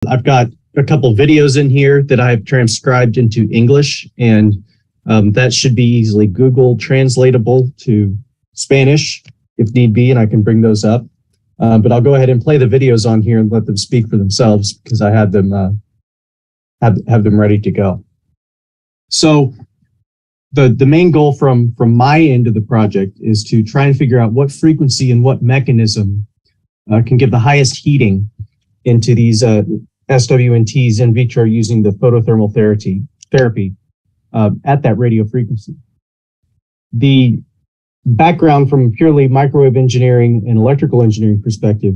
I've got a couple videos in here that I've transcribed into English, and that should be easily Google translatable to Spanish if need be, and I can bring those up. But I'll go ahead and play the videos on here and let them speak for themselves because I had them have them ready to go. So the main goal from my end of the project is to try and figure out what frequency and what mechanism can give the highest heating into these SWNTs in vitro using the photothermal therapy at that radio frequency. The background from a purely microwave engineering and electrical engineering perspective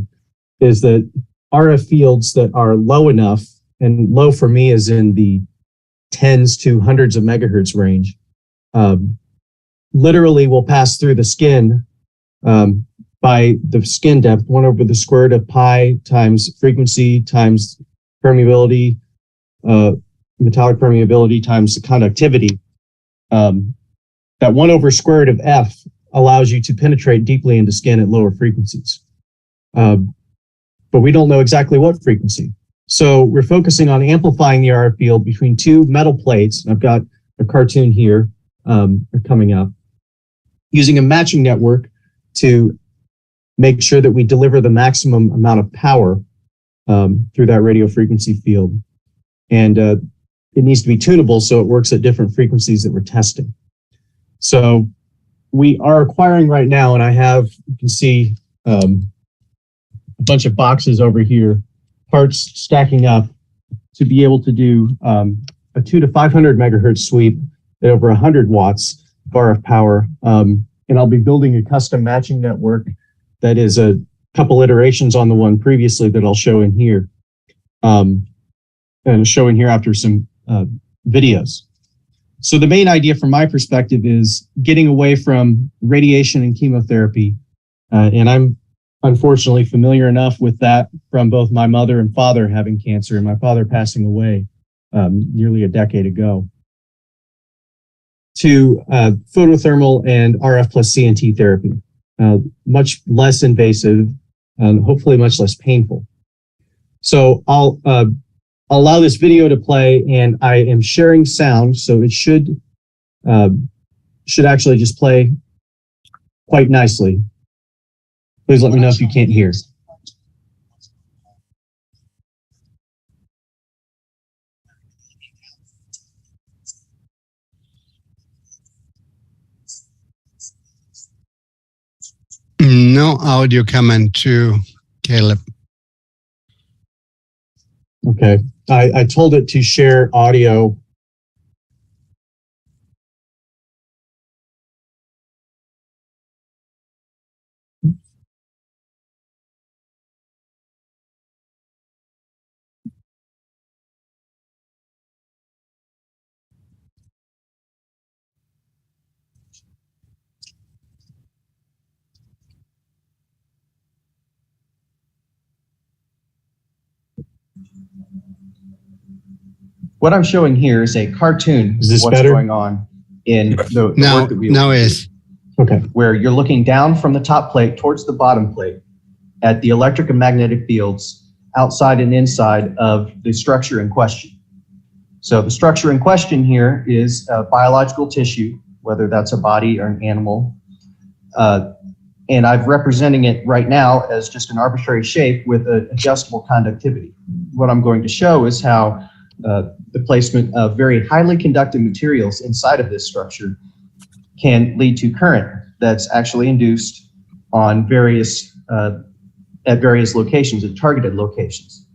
is that RF fields that are low enough, and low for me is in the tens to hundreds of megahertz range, literally will pass through the skin by the skin depth, 1 over the square root of pi times frequency times permeability, metallic permeability times the conductivity. That 1 over square root of F allows you to penetrate deeply into skin at lower frequencies. But we don't know exactly what frequency. So we're focusing on amplifying the RF field between 2 metal plates. I've got a cartoon here coming up, using a matching network to make sure that we deliver the maximum amount of power through that radio frequency field. And it needs to be tunable so it works at different frequencies that we're testing. So we are acquiring right now, and I have, you can see a bunch of boxes over here, parts stacking up to be able to do a 2 to 500 megahertz sweep at over 100 watts of RF power. And I'll be building a custom matching network that is a couple iterations on the one previously that I'll show in here, and show in here after some videos. So the main idea from my perspective is getting away from radiation and chemotherapy. And I'm unfortunately familiar enough with that from both my mother and father having cancer and my father passing away nearly a decade ago, to photothermal and RF plus CNT therapy. Much less invasive and hopefully much less painful. So I'll allow this video to play, and I am sharing sound, so it should actually just play quite nicely. Please let me know if you can't hear. No audio coming to Caleb. Okay, I told it to share audio. What I'm showing here is a cartoon of what's going on in the work that we now is. Okay. Where you're looking down from the top plate towards the bottom plate at the electric and magnetic fields outside and inside of the structure in question. So the structure in question here is biological tissue, whether that's a body or an animal. And I'm representing it right now as just an arbitrary shape with an adjustable conductivity. What I'm going to show is how the placement of very highly conductive materials inside of this structure can lead to current that's actually induced on various at various locations, at targeted locations.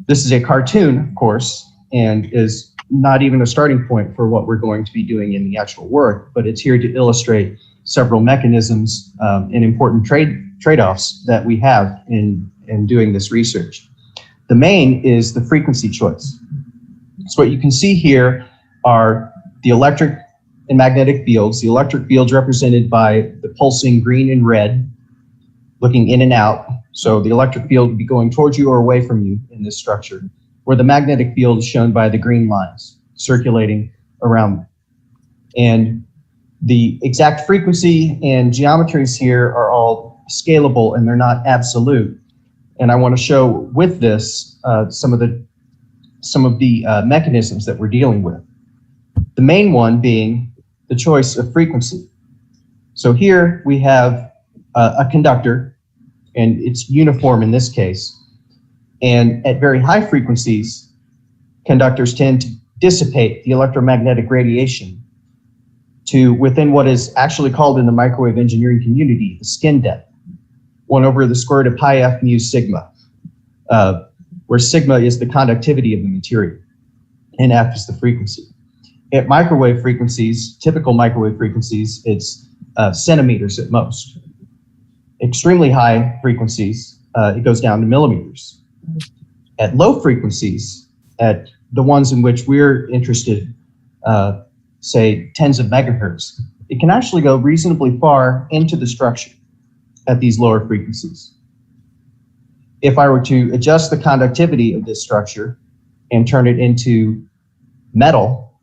This is a cartoon, of course, and is not even a starting point for what we're going to be doing in the actual work, but it's here to illustrate several mechanisms and important trade-offs that we have in doing this research. The main is the frequency choice. So what you can see here are the electric and magnetic fields. The electric fields represented by the pulsing green and red, looking in and out. So the electric field would be going towards you or away from you in this structure, where the magnetic field is shown by the green lines circulating around them. And the exact frequency and geometries here are all scalable, and they're not absolute. And I want to show with this some of the mechanisms that we're dealing with. The main one being the choice of frequency. So here we have a conductor, and it's uniform in this case. And at very high frequencies, conductors tend to dissipate the electromagnetic radiation to within what is actually called in the microwave engineering community the skin depth, 1 over the square root of pi f mu sigma, where sigma is the conductivity of the material and f is the frequency. At microwave frequencies, typical microwave frequencies, it's centimeters at most. Extremely high frequencies, it goes down to millimeters. At low frequencies, at the ones in which we're interested, say tens of megahertz, it can actually go reasonably far into the structure at these lower frequencies. If I were to adjust the conductivity of this structure and turn it into metal,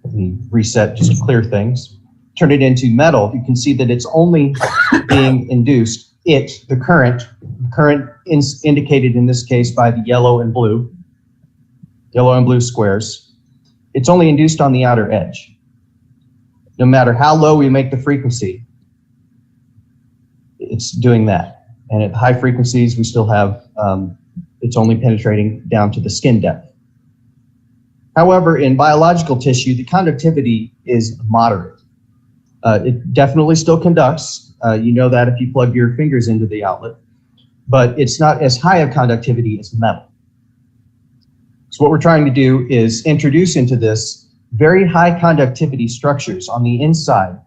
let me reset just to clear things. Turn it into metal, you can see that it's only being induced, the current indicated in this case by the yellow and blue squares, it's only induced on the outer edge. No matter how low we make the frequency, it's doing that. And at high frequencies, we still have, it's only penetrating down to the skin depth. However, in biological tissue, the conductivity is moderate. It definitely still conducts. You know that if you plug your fingers into the outlet, but it's not as high a conductivity as metal. So what we're trying to do is introduce into this very high conductivity structures on the inside.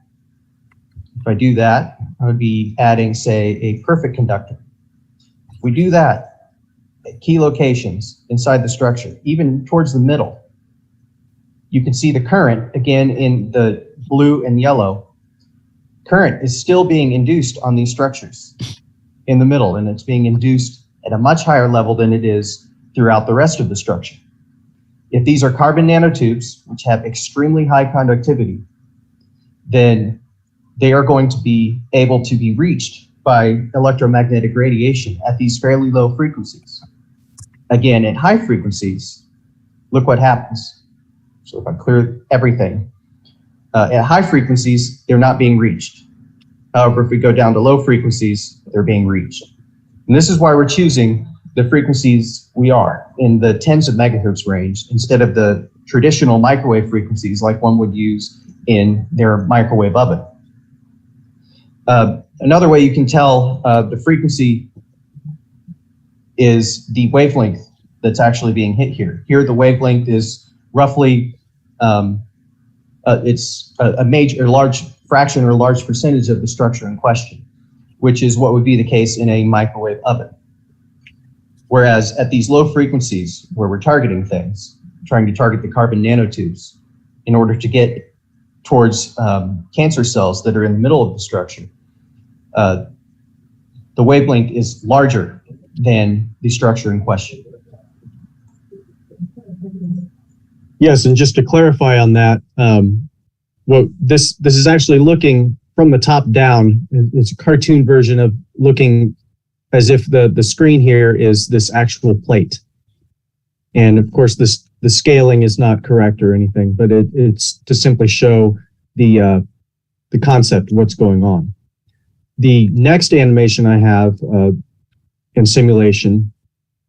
If I do that, I would be adding, say, a perfect conductor. If we do that at key locations inside the structure, even towards the middle, you can see the current, again, in the blue and yellow. Current is still being induced on these structures in the middle, and it's being induced at a much higher level than it is throughout the rest of the structure. If these are carbon nanotubes, which have extremely high conductivity, then they are going to be able to be reached by electromagnetic radiation at these fairly low frequencies. Again, at high frequencies, look what happens. So if I clear everything, at high frequencies, they're not being reached. However, if we go down to low frequencies, they're being reached. And this is why we're choosing the frequencies we are in the tens of megahertz range instead of the traditional microwave frequencies like one would use in their microwave oven. Another way you can tell the frequency is the wavelength that's actually being hit here. Here the wavelength is roughly, it's a large fraction or a large percentage of the structure in question, which is what would be the case in a microwave oven. Whereas at these low frequencies where we're targeting things, trying to target the carbon nanotubes in order to get towards cancer cells that are in the middle of the structure, the wavelength is larger than the structure in question. Yes, and just to clarify on that, well, this is actually looking from the top down. It's a cartoon version of looking as if the screen here is this actual plate. And of course, the scaling is not correct or anything, but it's to simply show the concept of what's going on. The next animation I have in simulation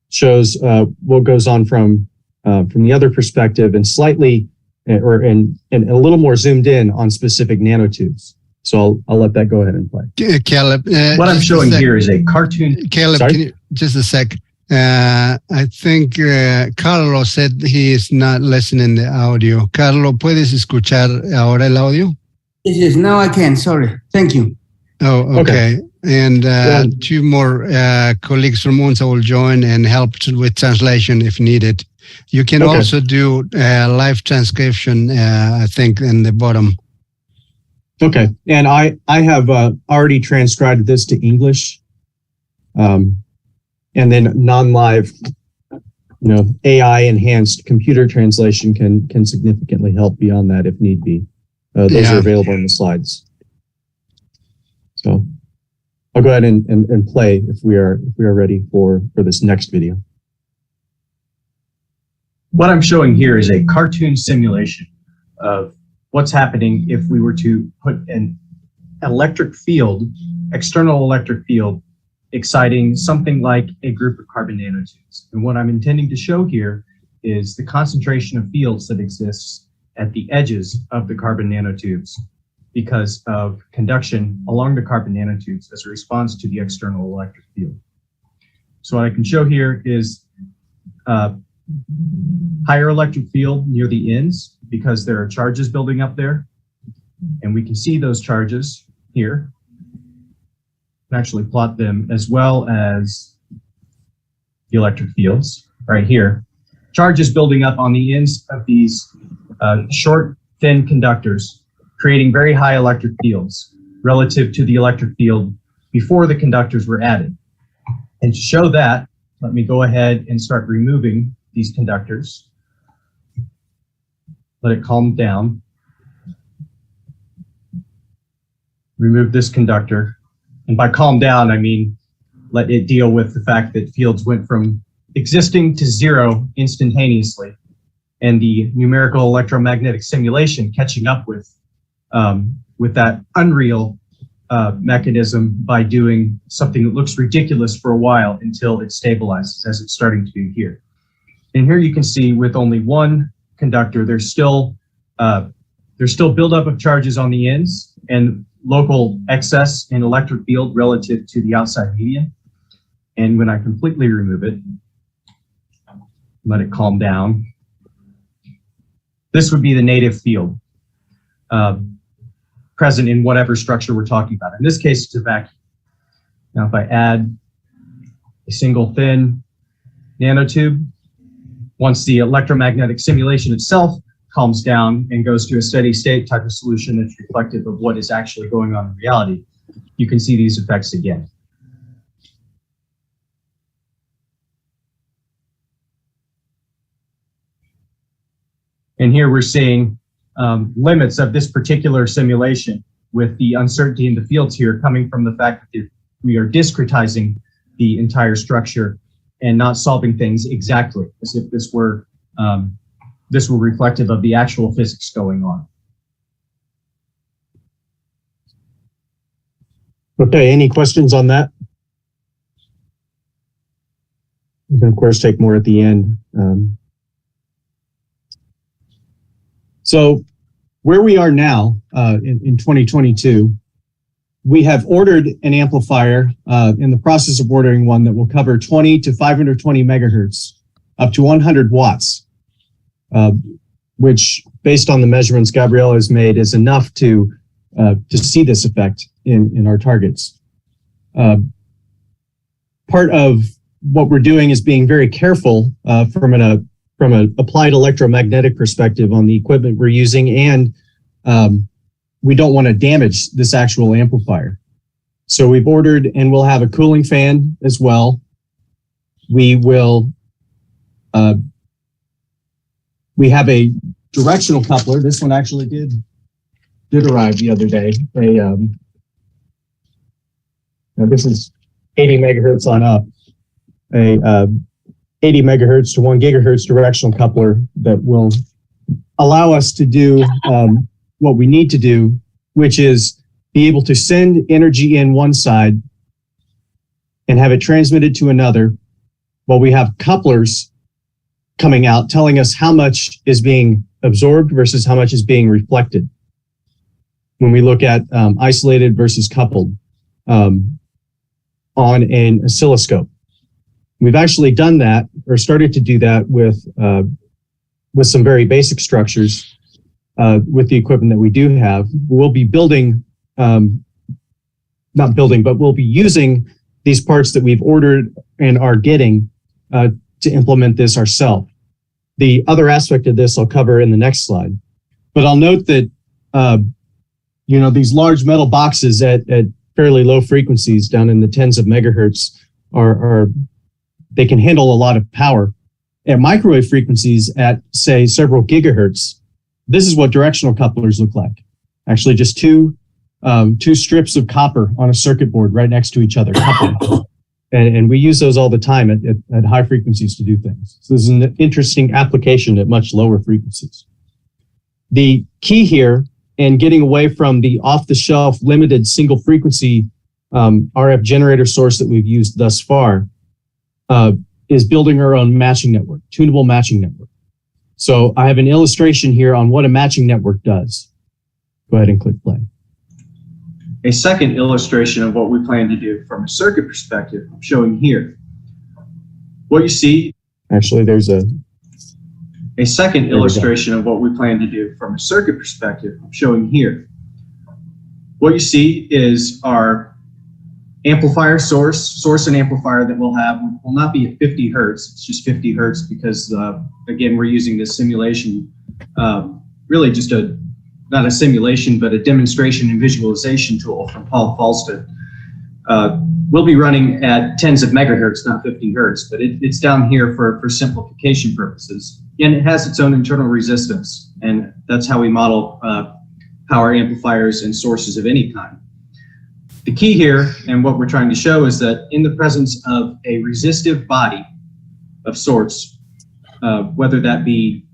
shows what goes on from the other perspective and slightly, and a little more zoomed in on specific nanotubes. So I'll let that go ahead and play. Caleb, what I'm showing here is a cartoon. Caleb, can you, just a sec. I think Carlos said he is not listening to the audio. Carlos, ¿puedes escuchar ahora el audio? Yes, now I can. Sorry. Thank you. Oh, okay. And two more colleagues from UNSA will join and help with translation if needed. You can also do live transcription, I think, in the bottom. Okay. And I have already transcribed this to English. And then non-live, AI-enhanced computer translation can significantly help beyond that if need be. Those are available in the slides. So I'll go ahead and play if we are ready for this next video. What I'm showing here is a cartoon simulation of what's happening if we were to put an electric field, external electric field, exciting something like a group of carbon nanotubes. And what I'm intending to show here is the concentration of fields that exists at the edges of the carbon nanotubes because of conduction along the carbon nanotubes as a response to the external electric field. So what I can show here is higher electric field near the ends because there are charges building up there. And we can see those charges here. And actually plot them as well as the electric fields right here. Charges building up on the ends of these short, thin conductors, creating very high electric fields relative to the electric field before the conductors were added. And to show that, let me go ahead and start removing these conductors. Let it calm down. Remove this conductor. And by calm down, I mean let it deal with the fact that fields went from existing to zero instantaneously, and the numerical electromagnetic simulation catching up with that unreal mechanism by doing something that looks ridiculous for a while until it stabilizes, as it's starting to do here. And here you can see with only one conductor, there's still buildup of charges on the ends and local excess in electric field relative to the outside medium. And when I completely remove it, let it calm down, this would be the native field present in whatever structure we're talking about. In this case, it's a vacuum. Now, if I add a single thin nanotube, once the electromagnetic simulation itself calms down and goes to a steady state type of solution that's reflective of what is actually going on in reality, you can see these effects again. And here we're seeing limits of this particular simulation with the uncertainty in the fields here coming from the fact that we are discretizing the entire structure and not solving things exactly as if this were reflective of the actual physics going on. Okay, any questions on that? You can, of course, take more at the end. So where we are now in 2022, we have ordered an amplifier in the process of ordering one that will cover 20 to 520 megahertz, up to 100 watts, which, based on the measurements Gabriela has made, is enough to see this effect in our targets. Part of what we're doing is being very careful from an applied electromagnetic perspective on the equipment we're using, and we don't want to damage this actual amplifier. So we've ordered, and we'll have a cooling fan as well. We will, we have a directional coupler. This one actually did arrive the other day. Now this is 80 megahertz on up. 80 megahertz to 1 gigahertz directional coupler that will allow us to do what we need to do, which is be able to send energy in one side and have it transmitted to another, while we have couplers coming out telling us how much is being absorbed versus how much is being reflected when we look at isolated versus coupled on an oscilloscope. We've actually done that, or started to do that, with some very basic structures with the equipment that we do have. We'll be building, not building, but we'll be using these parts that we've ordered and are getting to implement this ourselves. The other aspect of this I'll cover in the next slide. But I'll note that these large metal boxes at fairly low frequencies, down in the tens of megahertz, they can handle a lot of power. At microwave frequencies at, say, several gigahertz, this is what directional couplers look like. Actually, just two two strips of copper on a circuit board right next to each other, coupled. And we use those all the time at high frequencies to do things. So this is an interesting application at much lower frequencies. The key here, and getting away from the off-the-shelf limited single frequency RF generator source that we've used thus far, is building our own matching network, tunable matching network. So I have an illustration here on what a matching network does. Go ahead and click play. A second illustration of what we plan to do from a circuit perspective, I'm showing here. What you see. Actually, there's a second illustration of what we plan to do from a circuit perspective, I'm showing here. What you see is our amplifier source and amplifier that we'll have will not be at 50 hertz. It's just 50 hertz because, again, we're using this simulation, really just not a simulation, but a demonstration and visualization tool from Paul Falstad. We'll be running at tens of megahertz, not 50 hertz, but it's down here for simplification purposes. And it has its own internal resistance, and that's how we model power amplifiers and sources of any kind. The key here, and what we're trying to show, is that in the presence of a resistive body of sorts, whether that be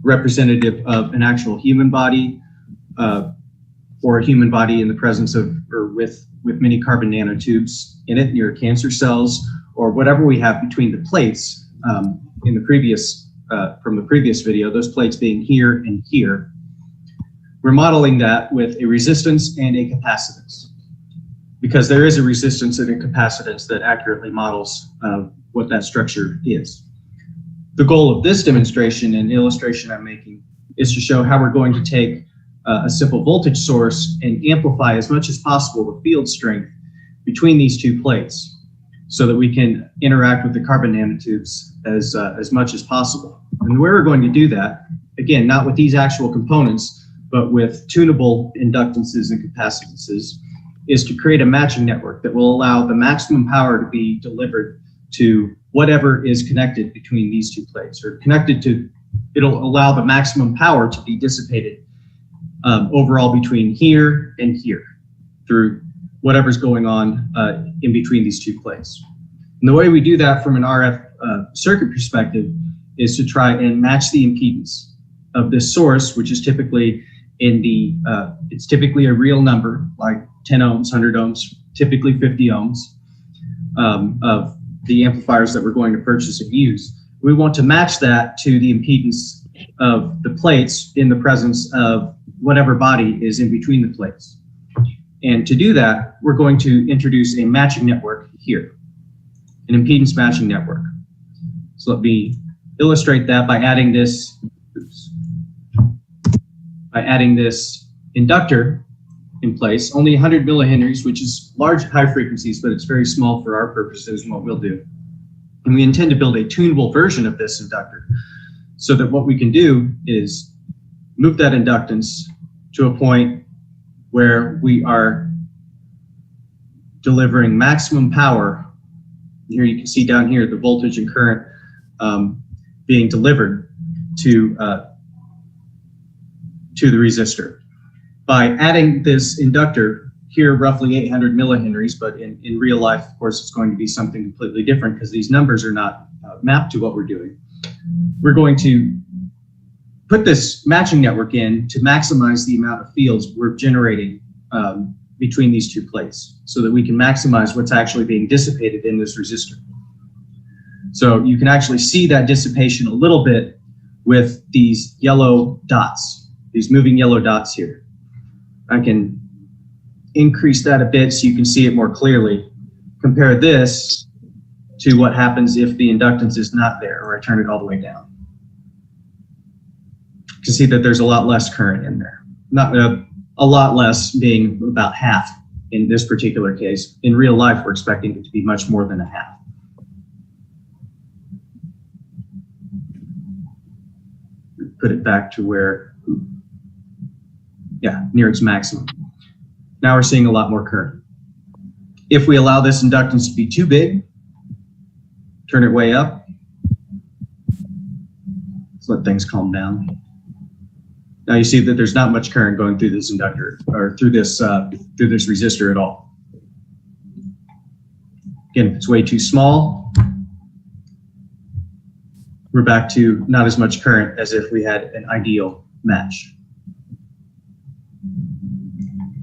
representative of an actual human body or a human body in the presence of or with many carbon nanotubes in it near cancer cells, or whatever we have between the plates in the previous from the previous video, those plates being here and here. We're modeling that with a resistance and a capacitance, because there is a resistance and a capacitance that accurately models what that structure is. The goal of this demonstration and illustration I'm making is to show how we're going to take a simple voltage source and amplify as much as possible the field strength between these two plates so that we can interact with the carbon nanotubes as much as possible. And the way we're going to do that, again, not with these actual components, but with tunable inductances and capacitances, is to create a matching network that will allow the maximum power to be delivered to whatever is connected between these two plates, or it'll allow the maximum power to be dissipated overall between here and here through whatever's going on in between these two plates. And the way we do that from an RF circuit perspective is to try and match the impedance of this source, which is typically it's typically a real number, like 10 ohms, 100 ohms, typically 50 ohms of the amplifiers that we're going to purchase and use. We want to match that to the impedance of the plates in the presence of whatever body is in between the plates. And to do that, we're going to introduce a matching network here, an impedance matching network. So let me illustrate that by adding this, inductor in place, only 100 millihenries, which is large at high frequencies, but it's very small for our purposes and what we'll do. And we intend to build a tunable version of this inductor so that what we can do is move that inductance to a point where we are delivering maximum power. Here you can see down here the voltage and current being delivered to the resistor. By adding this inductor here, roughly 800 millihenries, but in real life, of course, it's going to be something completely different because these numbers are not mapped to what we're doing. We're going to put this matching network in to maximize the amount of fields we're generating between these two plates so that we can maximize what's actually being dissipated in this resistor. So you can actually see that dissipation a little bit with these yellow dots, these moving yellow dots here. I can increase that a bit so you can see it more clearly. Compare this to what happens if the inductance is not there, or I turn it all the way down. You can see that there's a lot less current in there. Not a lot less, being about half in this particular case. In real life, we're expecting it to be much more than a half. Put it back to where, yeah, near its maximum. Now we're seeing a lot more current. If we allow this inductance to be too big, turn it way up. Let's let things calm down. Now you see that there's not much current going through this inductor or through this resistor at all. Again, if it's way too small, we're back to not as much current as if we had an ideal match.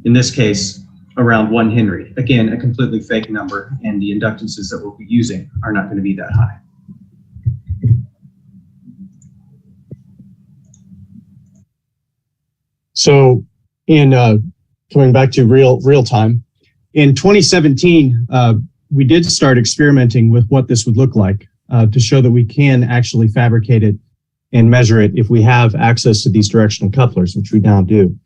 In this case, around 1 Henry. Again, a completely fake number, and the inductances that we'll be using are not going to be that high. So in coming back to real time, in 2017, we did start experimenting with what this would look like to show that we can actually fabricate it and measure it if we have access to these directional couplers, which we now do.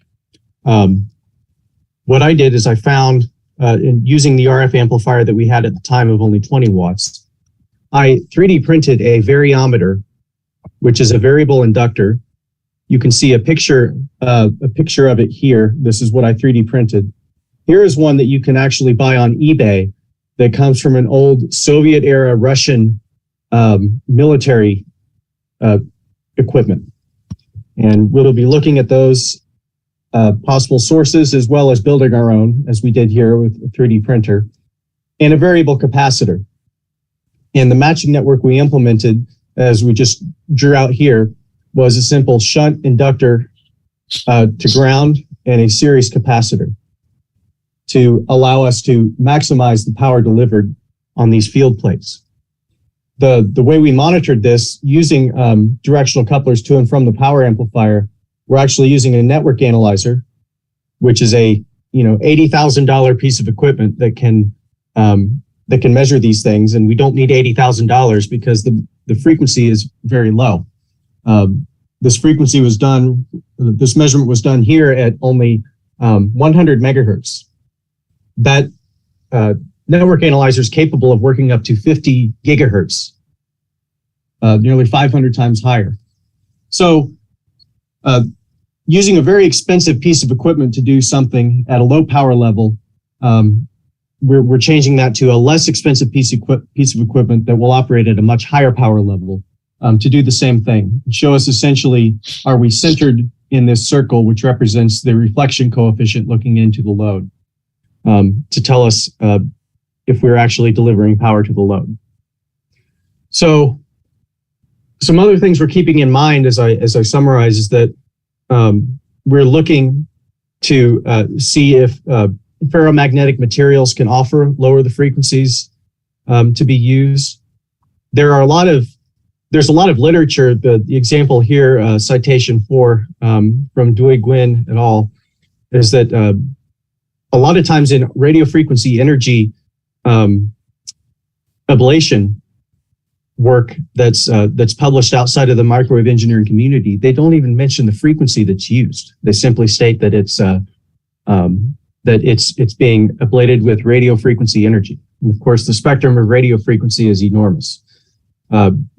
What I did is I found, using the RF amplifier that we had at the time of only 20 watts, I 3D printed a variometer, which is a variable inductor. You can see a picture of it here. This is what I 3D printed. Here is one that you can actually buy on eBay that comes from an old Soviet-era Russian military equipment. And we'll be looking at those possible sources as well as building our own, as we did here with a 3D printer, and a variable capacitor. And the matching network we implemented, as we just drew out here, was a simple shunt inductor to ground and a series capacitor to allow us to maximize the power delivered on these field plates. The way we monitored this using directional couplers to and from the power amplifier, we're actually using a network analyzer, which is a $80,000 piece of equipment that can measure these things, and we don't need $80,000 because the frequency is very low. This measurement was done here at only 100 megahertz. That network analyzer is capable of working up to 50 gigahertz, nearly 500 times higher. So using a very expensive piece of equipment to do something at a low power level, we're changing that to a less expensive piece of equipment that will operate at a much higher power level to do the same thing. Show us essentially, are we centered in this circle, which represents the reflection coefficient looking into the load, to tell us if we're actually delivering power to the load. So some other things we're keeping in mind as I summarize is that we're looking to see if ferromagnetic materials can lower the frequencies to be used. There's a lot of literature. The example here, citation 4 from Dewey Gwynn et al., is that a lot of times in radio frequency energy ablation work that's published outside of the microwave engineering community, they don't even mention the frequency that's used. They simply state that it's being ablated with radio frequency energy. And of course, the spectrum of radio frequency is enormous.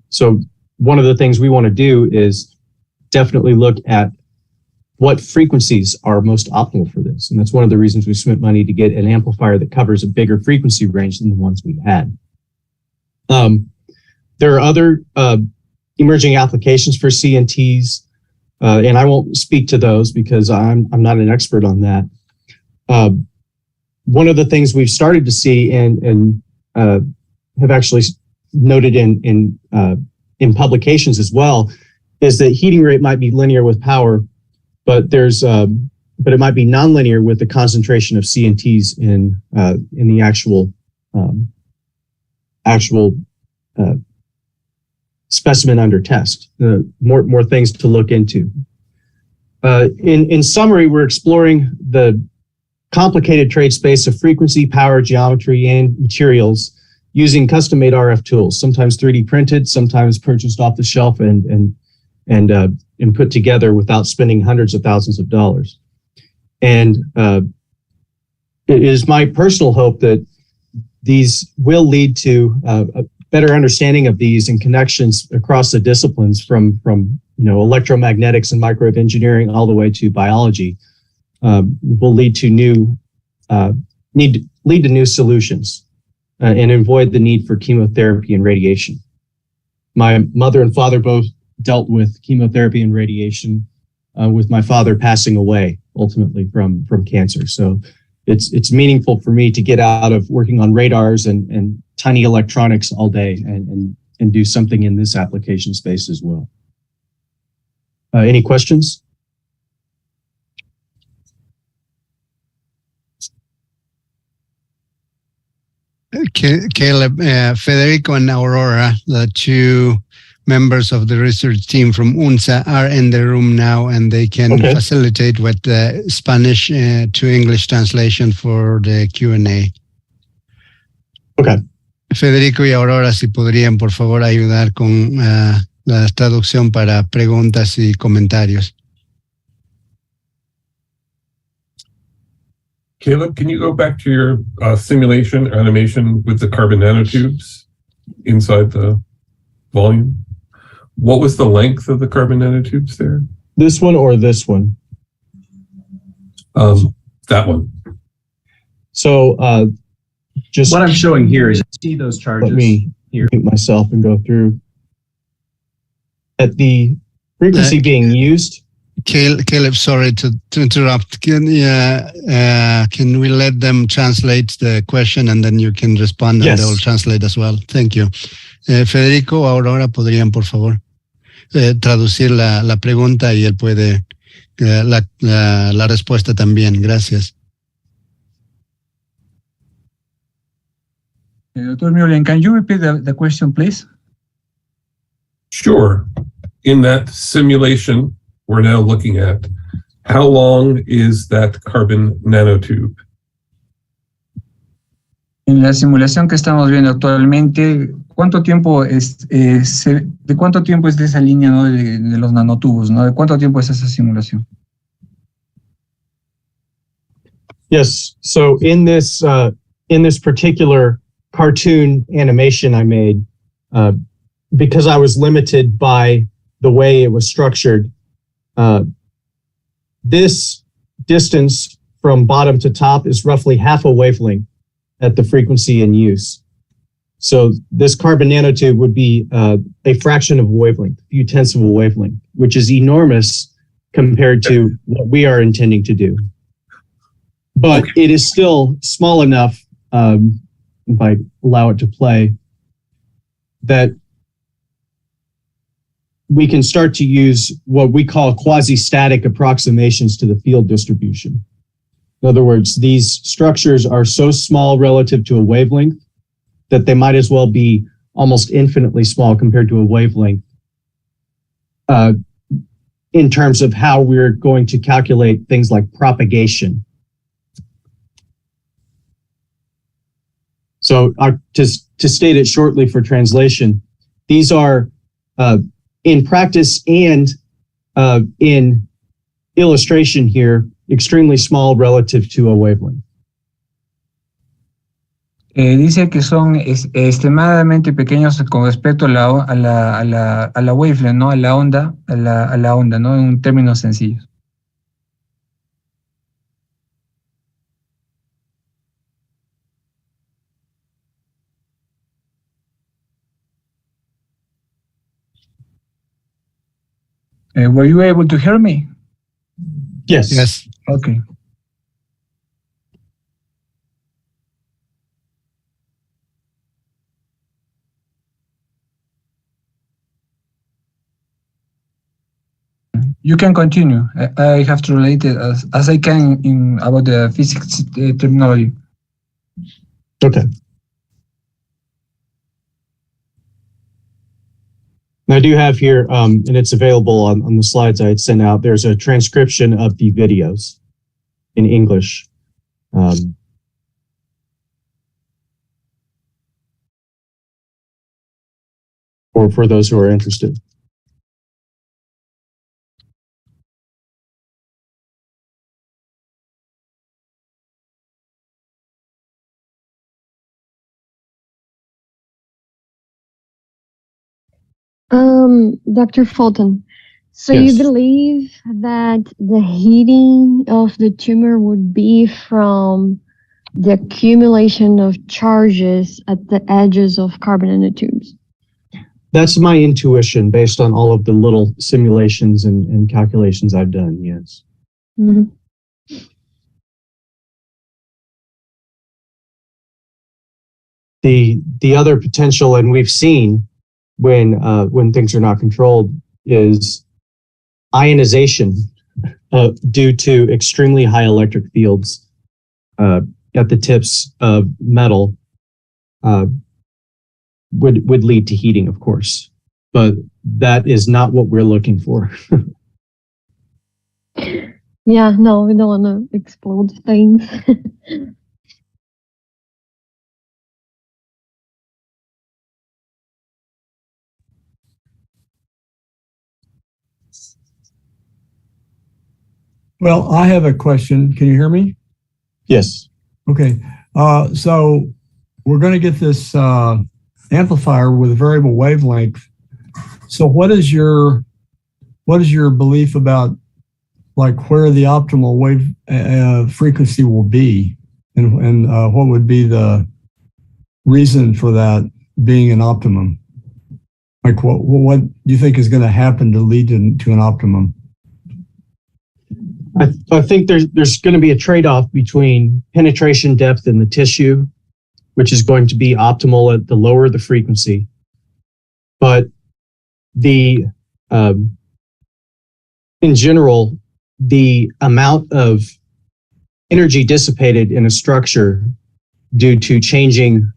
So one of the things we want to do is definitely look at what frequencies are most optimal for this. And that's one of the reasons we spent money to get an amplifier that covers a bigger frequency range than the ones we had. There are other emerging applications for CNTs, and I won't speak to those because I'm not an expert on that. One of the things we've started to see and have actually noted in publications as well is that heating rate might be linear with power, but it might be nonlinear with the concentration of CNTs in the actual specimen under test. More things to look into. In summary, we're exploring the complicated trade space of frequency, power, geometry, and materials using custom-made RF tools, sometimes 3D printed, sometimes purchased off the shelf and put together without spending hundreds of thousands of dollars. And it is my personal hope that these will lead to a better understanding of these and connections across the disciplines from electromagnetics and microwave engineering all the way to biology. Will lead to new solutions and avoid the need for chemotherapy and radiation. My mother and father both dealt with chemotherapy and radiation with my father passing away ultimately from cancer. So it's meaningful for me to get out of working on radars and tiny electronics all day and do something in this application space as well. Any questions? Caleb, Federico and Aurora, the two members of the research team from UNSA, are in the room now, and they can facilitate with the Spanish to English translation for the Q&A. Okay. Federico y Aurora, si podrían, por favor, ayudar con la traducción para preguntas y comentarios. Caleb, can you go back to your simulation animation with the carbon nanotubes inside the volume? What was the length of the carbon nanotubes there? This one or this one? That one. So just what I'm showing here is see those charges. Let me here. mute myself and go through. At the frequency being used. Caleb, sorry to interrupt. Can we let them translate the question and then you can respond and they'll translate as well? Thank you. Federico, Aurora, podrían por favor traducir la pregunta y él puede la respuesta también. Gracias. Dr. Mullen, can you repeat the question, please? Sure. In that simulation we're now looking at, how long is that carbon nanotube? En la simulación que estamos viendo actualmente, ¿cuánto tiempo de cuánto tiempo es de esa línea, ¿no? de los nanotubos, ¿no? ¿De cuánto tiempo es esa simulación? Yes. So in this particular cartoon animation I made, because I was limited by the way it was structured, this distance from bottom to top is roughly half a wavelength at the frequency in use. So this carbon nanotube would be a fraction of a wavelength, a few tenths of a wavelength, which is enormous compared to what we are intending to do. But it is still small enough, if I allow it to play, that we can start to use what we call quasi-static approximations to the field distribution. In other words, these structures are so small relative to a wavelength that they might as well be almost infinitely small compared to a wavelength in terms of how we're going to calculate things like propagation. So to state it shortly for translation, these are in practice and in illustration here, extremely small relative to a wavelength. Dice que son extremadamente pequeños con respecto a la wavelength, ¿no? A la onda, ¿no? En términos sencillos. Were you able to hear me? Yes. Yes. Okay. You can continue. I have to relate it as I can about the physics terminology. Okay. I do have here, and it's available on the slides I had sent out, there's a transcription of the videos in English. Or for those who are interested. Dr. Fulton, so Yes. you believe that the heating of the tumor would be from the accumulation of charges at the edges of carbon nanotubes? That's my intuition based on all of the little simulations and calculations I've done. Yes. Mhm. The other potential, and we've seen when things are not controlled, is ionization due to extremely high electric fields at the tips of metal would lead to heating, of course, but that is not what we're looking for. Yeah, no, we don't want to explode things. Well, I have a question. Can you hear me? Yes. Okay. So we're going to get this amplifier with a variable wavelength. So what is your belief about like where the optimal wave frequency will be, and what would be the reason for that being an optimum? Like what do you think is going to happen to lead to an optimum? I think there's going to be a trade-off between penetration depth in the tissue, which is going to be optimal at the lower the frequency, but in general, the amount of energy dissipated in a structure due to changing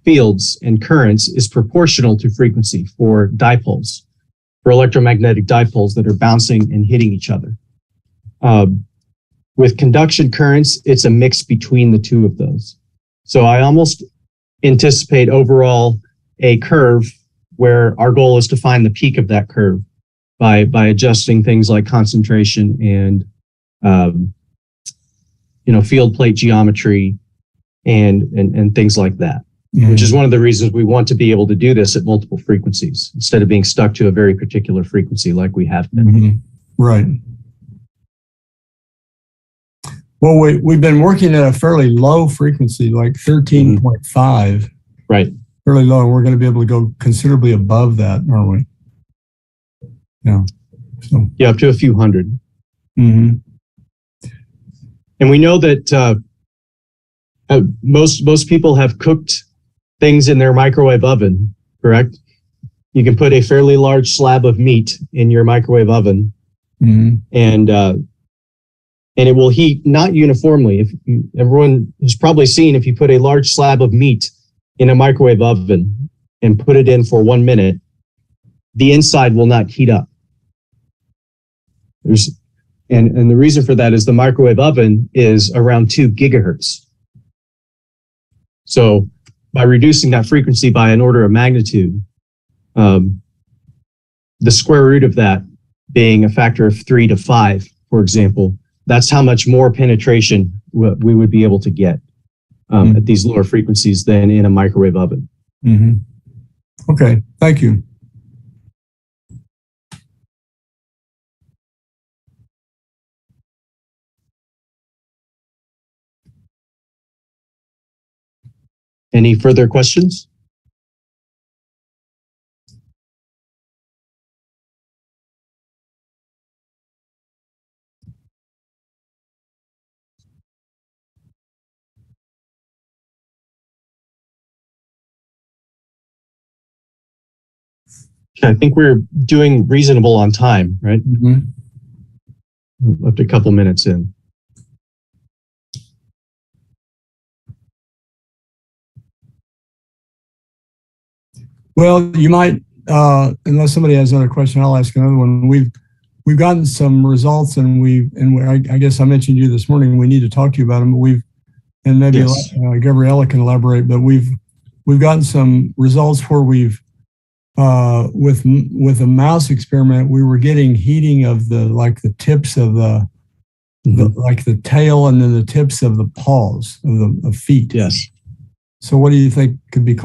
fields and currents is proportional to frequency for dipoles, for electromagnetic dipoles that are bouncing and hitting each other. With conduction currents, it's a mix between the two of those. So I almost anticipate overall a curve where our goal is to find the peak of that curve by adjusting things like concentration and field plate geometry and things like that. Mm-hmm. Which is one of the reasons we want to be able to do this at multiple frequencies instead of being stuck to a very particular frequency like we have been. Mm-hmm. Right. Well, we've been working at a fairly low frequency, like 13.5. Mm-hmm. Right. Fairly low. We're going to be able to go considerably above that, aren't we? Yeah. So. Yeah, up to a few hundred. Mm-hmm. And we know that most people have cooked things in their microwave oven, correct? You can put a fairly large slab of meat in your microwave oven, mm-hmm. and it will heat not uniformly. Everyone has probably seen if you put a large slab of meat in a microwave oven and put it in for 1 minute, the inside will not heat up. And the reason for that is the microwave oven is around 2 gigahertz. So by reducing that frequency by an order of magnitude, the square root of that being a factor of 3 to 5, for example, that's how much more penetration we would be able to get mm-hmm. at these lower frequencies than in a microwave oven. Mm-hmm. Okay, thank you. Any further questions? I think we're doing reasonable on time, right? Mm-hmm. Up to a couple minutes in. Well, you might, unless somebody has another question, I'll ask another one. We've gotten some results, and I guess I mentioned to you this morning. We need to talk to you about them. But and maybe yes. Gabriella can elaborate. But we've gotten some results where we've with a mouse experiment, we were getting heating of the tips of mm-hmm. the tail and then the tips of the paws of feet. Yes. So what do you think could be